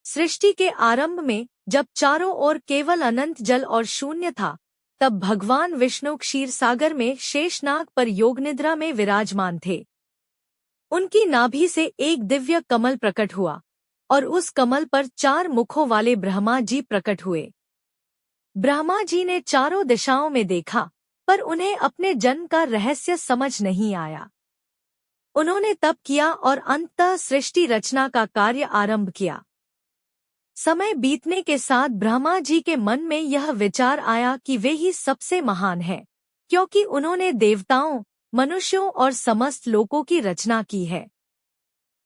सृष्टि के आरंभ में जब चारों ओर केवल अनंत जल और शून्य था, तब भगवान विष्णु क्षीरसागर में शेषनाग पर योगनिद्रा में विराजमान थे। उनकी नाभि से एक दिव्य कमल प्रकट हुआ और उस कमल पर 4 मुखों वाले ब्रह्मा जी प्रकट हुए। ब्रह्मा जी ने चारों दिशाओं में देखा, पर उन्हें अपने जन्म का रहस्य समझ नहीं आया। उन्होंने तप किया और अंततः सृष्टि रचना का कार्य आरंभ किया। समय बीतने के साथ ब्रह्मा जी के मन में यह विचार आया कि वे ही सबसे महान हैं, क्योंकि उन्होंने देवताओं, मनुष्यों और समस्त लोकों की रचना की है।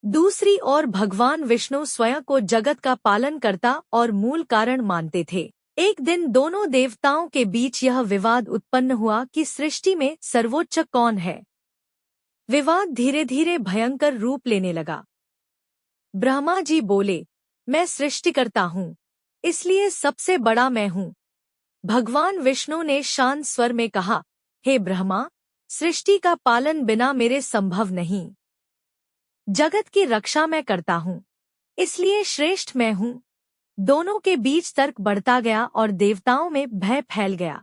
दूसरी ओर भगवान विष्णु स्वयं को जगत का पालनकर्ता और मूल कारण मानते थे। एक दिन दोनों देवताओं के बीच यह विवाद उत्पन्न हुआ कि सृष्टि में सर्वोच्च कौन है। विवाद धीरे धीरे भयंकर रूप लेने लगा। ब्रह्मा जी बोले, मैं सृष्टिकर्ता हूँ, इसलिए सबसे बड़ा मैं हूँ। भगवान विष्णु ने शांत स्वर में कहा, हे ब्रह्मा, सृष्टि का पालन बिना मेरे संभव नहीं। जगत की रक्षा मैं करता हूँ, इसलिए श्रेष्ठ मैं हूँ। दोनों के बीच तर्क बढ़ता गया और देवताओं में भय फैल गया।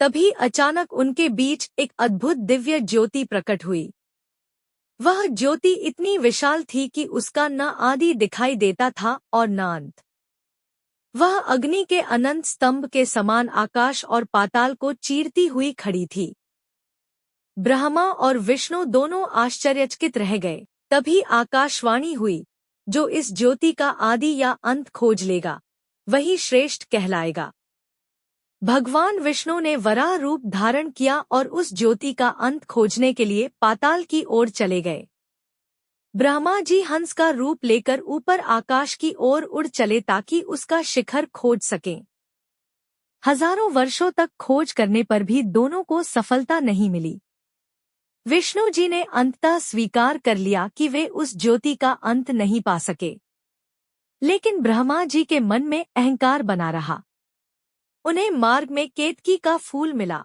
तभी अचानक उनके बीच एक अद्भुत दिव्य ज्योति प्रकट हुई। वह ज्योति इतनी विशाल थी कि उसका न आदि दिखाई देता था और न अंत। वह अग्नि के अनंत स्तंभ के समान आकाश और पाताल को चीरती हुई खड़ी थी। ब्रह्मा और विष्णु दोनों आश्चर्यचकित रह गए। तभी आकाशवाणी हुई, जो इस ज्योति का आदि या अंत खोज लेगा, वही श्रेष्ठ कहलाएगा। भगवान विष्णु ने वराह रूप धारण किया और उस ज्योति का अंत खोजने के लिए पाताल की ओर चले गए। ब्रह्मा जी हंस का रूप लेकर ऊपर आकाश की ओर उड़ चले ताकि उसका शिखर खोज सकें। हजारों वर्षों तक खोज करने पर भी दोनों को सफलता नहीं मिली। विष्णु जी ने अंततः स्वीकार कर लिया कि वे उस ज्योति का अंत नहीं पा सके, लेकिन ब्रह्मा जी के मन में अहंकार बना रहा। उन्हें मार्ग में केतकी का फूल मिला।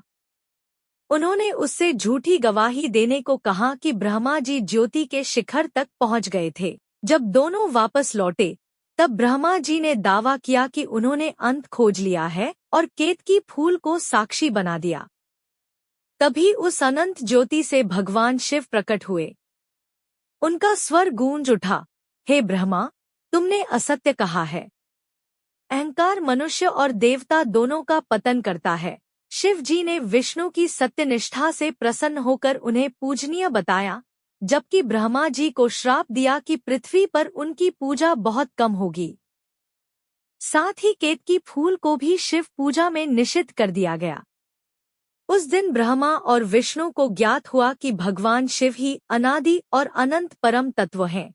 उन्होंने उससे झूठी गवाही देने को कहा कि ब्रह्मा जी ज्योति के शिखर तक पहुंच गए थे। जब दोनों वापस लौटे, तब ब्रह्मा जी ने दावा किया कि उन्होंने अंत खोज लिया है और केतकी फूल को साक्षी बना दिया। तभी उस अनंत ज्योति से भगवान शिव प्रकट हुए। उनका स्वर गूंज उठा, हे ब्रह्मा, तुमने असत्य कहा है। अहंकार मनुष्य और देवता दोनों का पतन करता है। शिव जी ने विष्णु की सत्यनिष्ठा से प्रसन्न होकर उन्हें पूजनीय बताया, जबकि ब्रह्मा जी को श्राप दिया कि पृथ्वी पर उनकी पूजा बहुत कम होगी। साथ ही केतकी फूल को भी शिव पूजा में निषिद्ध कर दिया गया। उस दिन ब्रह्मा और विष्णु को ज्ञात हुआ कि भगवान शिव ही अनादि और अनंत परम तत्व हैं,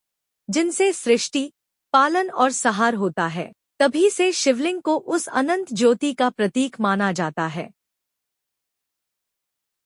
जिनसे सृष्टि, पालन और संहार होता है। तभी से शिवलिंग को उस अनंत ज्योति का प्रतीक माना जाता है।